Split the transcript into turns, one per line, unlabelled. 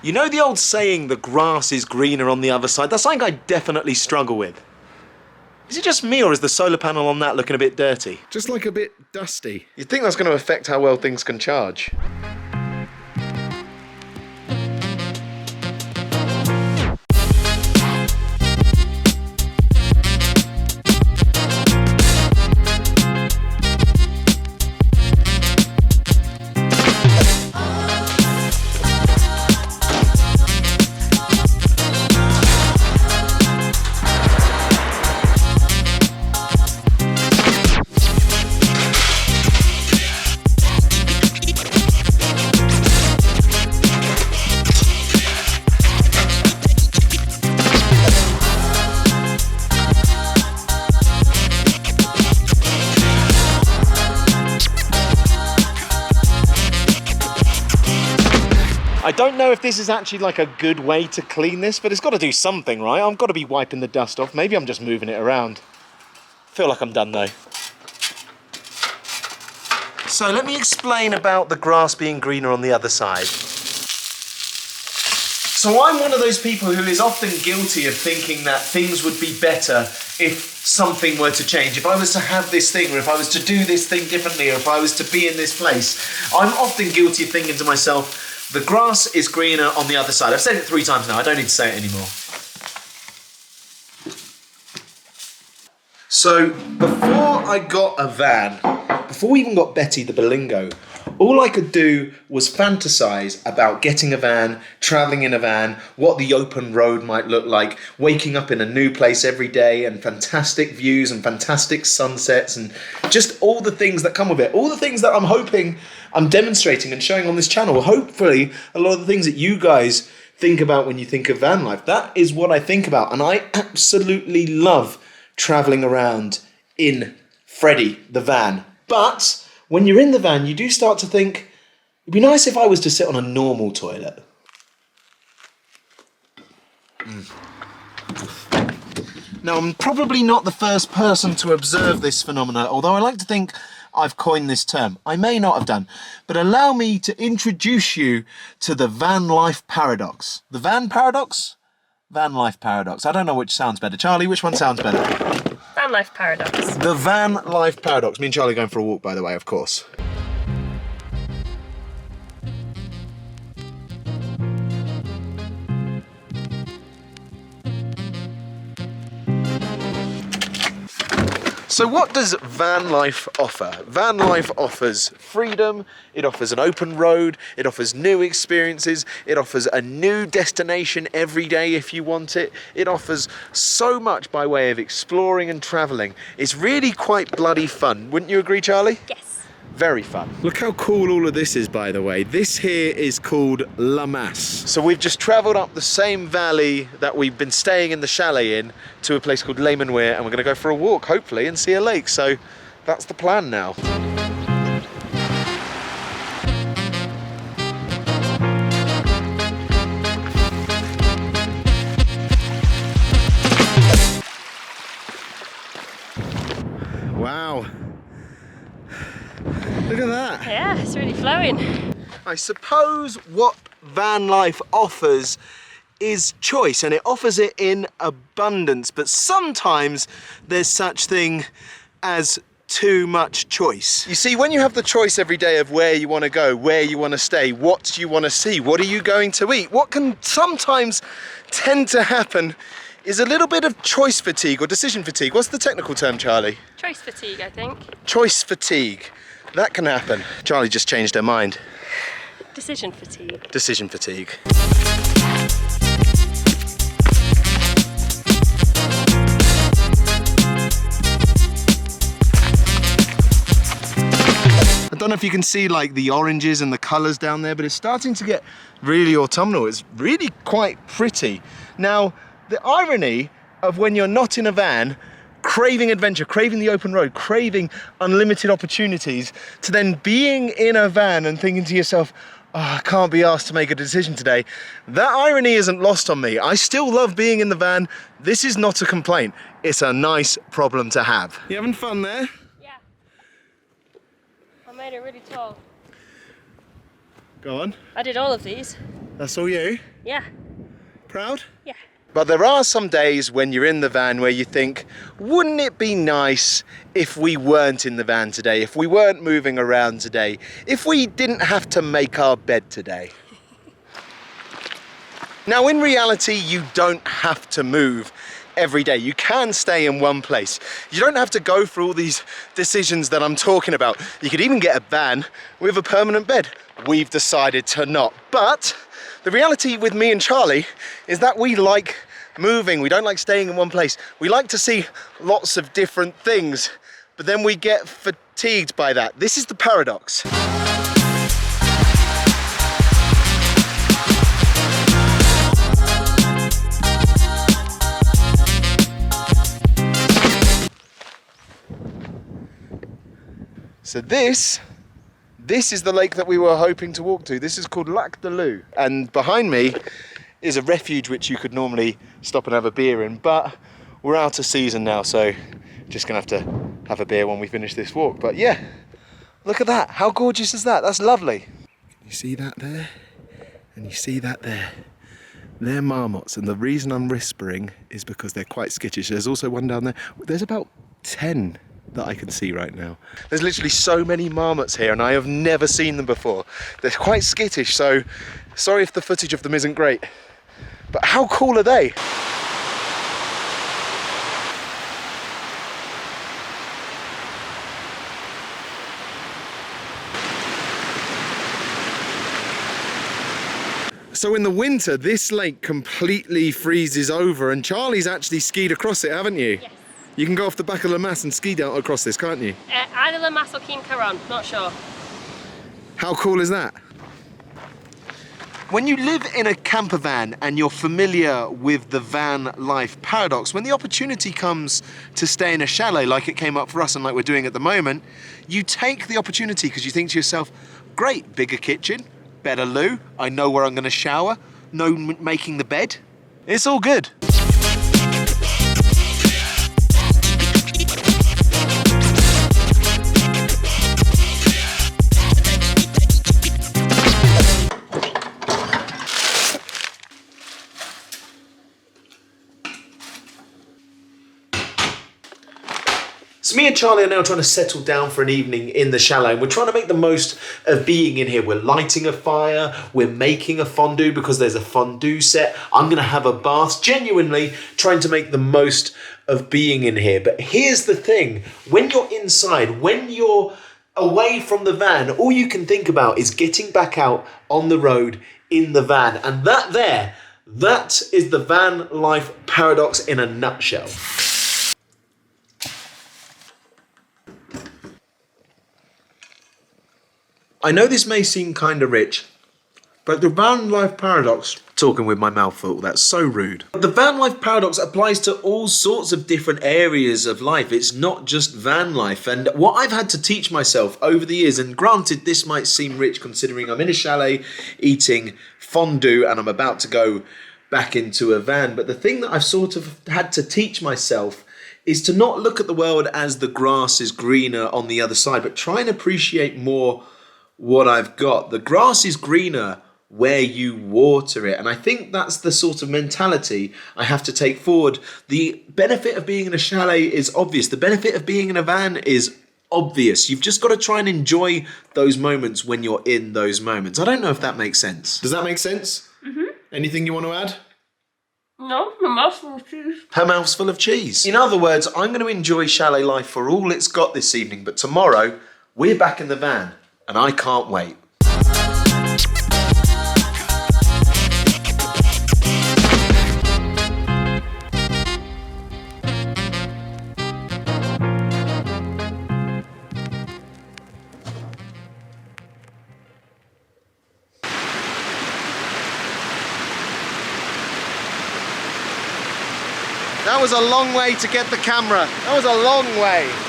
You know the old saying, the grass is greener on the other side? That's something I definitely struggle with. Is it just me, or is the solar panel on that looking a bit dirty?
Just like a bit dusty.
You'd think that's going to affect how well things can charge. I don't know if this is actually like a good way to clean this, but it's got to do something, right? I've got to be wiping the dust off. Maybe I'm just moving it around. Feel like I'm done though. So let me explain about the grass being greener on the other side. So I'm one of those people who is often guilty of thinking that things would be better if something were to change. If I was to have this thing, or if I was to do this thing differently, or if I was to be in this place, I'm often guilty of thinking to myself, the grass is greener on the other side. I've said it 3 times now, I don't need to say it anymore. So, before I got a van, before we even got Betty the Berlingo, all I could do was fantasize about getting a van, traveling in a van, what the open road might look like, waking up in a new place every day, and fantastic views and fantastic sunsets, and just all the things that come with it. All the things that I'm hoping I'm demonstrating and showing on this channel. Hopefully, a lot of the things that you guys think about when you think of van life, that is what I think about. And I absolutely love traveling around in Freddie, the van. But when you're in the van, you do start to think, it'd be nice if I was to sit on a normal toilet. Now, I'm probably not the first person to observe this phenomena, although I like to think I've coined this term. I may not have done, but allow me to introduce you to the van life paradox. The van paradox? Van life paradox. I don't know which sounds better. Charlie, which one sounds better?
Van life paradox.
The van life paradox. Me and Charlie are going for a walk, by the way, of course. So what does van life offer? Van life offers freedom, it offers an open road, it offers new experiences, it offers a new destination every day if you want it. It offers so much by way of exploring and travelling. It's really quite bloody fun. Wouldn't you agree, Charlie?
Yes.
Very fun.
Look how cool all of this is, by the way. This here is called La Masse.
So we've just travelled up the same valley that we've been staying in the chalet in to a place called Les Menuires, and we're going to go for a walk, hopefully, and see a lake. So that's the plan now.
Wow. Look at that.
Yeah, it's really flowing.
I suppose what van life offers is choice, and it offers it in abundance, but sometimes there's such thing as too much choice. You see, when you have the choice every day of where you want to go, where you want to stay, what you want to see, what are you going to eat, what can sometimes tend to happen is a little bit of choice fatigue or decision fatigue. What's the technical term, Charlie?
Choice fatigue, I think.
Choice fatigue. That can happen. Charlie just changed her mind.
Decision fatigue.
Decision fatigue. I don't know if you can see like the oranges and the colours down there, but it's starting to get really autumnal. It's really quite pretty. Now, the irony of when you're not in a van, craving adventure, craving the open road, craving unlimited opportunities, to then being in a van and thinking to yourself, oh, I can't be asked to make a decision today. That irony isn't lost on me. I still love being in the van. This is not a complaint. It's a nice problem to have.
You having fun there?
Yeah. I made it really tall.
Go on.
I did all of these.
That's all you?
Yeah.
Proud?
Yeah.
But there are some days when you're in the van where you think, wouldn't it be nice if we weren't in the van today, if we weren't moving around today, if we didn't have to make our bed today? Now, in reality, you don't have to move every day. You can stay in one place. You don't have to go through all these decisions that I'm talking about. You could even get a van with a permanent bed. We've decided to not. But the reality with me and Charlie is that we like moving. We don't like staying in one place. We like to see lots of different things, but then we get fatigued by that. This is the paradox. So this is the lake that we were hoping to walk to. This is called Lac de Lou. And behind me is a refuge which you could normally stop and have a beer in, but we're out of season now, so just gonna have to have a beer when we finish this walk. But yeah, look at that. How gorgeous is that? That's lovely.
You see that there? And you see that there? They're marmots, and the reason I'm whispering is because they're quite skittish. There's also one down there. There's about 10 that I can see right now.
There's literally so many marmots here, and I have never seen them before. They're quite skittish, so sorry if the footage of them isn't great. But how cool are they?
So in the winter, this lake completely freezes over, and Charlie's actually skied across it, haven't you?
Yes.
You can go off the back of La Masse and ski down across this, can't you?
Either La Masse or Keen Caron, not sure.
How cool is that?
When you live in a camper van and you're familiar with the van life paradox, when the opportunity comes to stay in a chalet like it came up for us and like we're doing at the moment, you take the opportunity because you think to yourself, great, bigger kitchen, better loo, I know where I'm going to shower, no making the bed. It's all good. So me and Charlie are now trying to settle down for an evening in the chalet, and we're trying to make the most of being in here. We're lighting a fire, we're making a fondue because there's a fondue set. I'm gonna have a bath, genuinely trying to make the most of being in here. But here's the thing, when you're inside, when you're away from the van, all you can think about is getting back out on the road in the van. And that is the van life paradox in a nutshell. I know this may seem kind of rich, but the van life paradox, talking with my mouth full, that's so rude. The van life paradox applies to all sorts of different areas of life. It's not just van life. And what I've had to teach myself over the years, and granted this might seem rich considering I'm in a chalet eating fondue and I'm about to go back into a van, but the thing that I've sort of had to teach myself is to not look at the world as the grass is greener on the other side, but try and appreciate more what I've got. The grass is greener where you water it. And I think that's the sort of mentality I have to take forward. The benefit of being in a chalet is obvious. The benefit of being in a van is obvious. You've just got to try and enjoy those moments when you're in those moments. I don't know if that makes sense.
Does that make sense? Mm-hmm. Anything you want to add?
No, my mouth's full of cheese.
Her mouth's full of cheese. In other words, I'm going to enjoy chalet life for all it's got this evening, but tomorrow we're back in the van. And I can't wait. That was a long way to get the camera. That was a long way.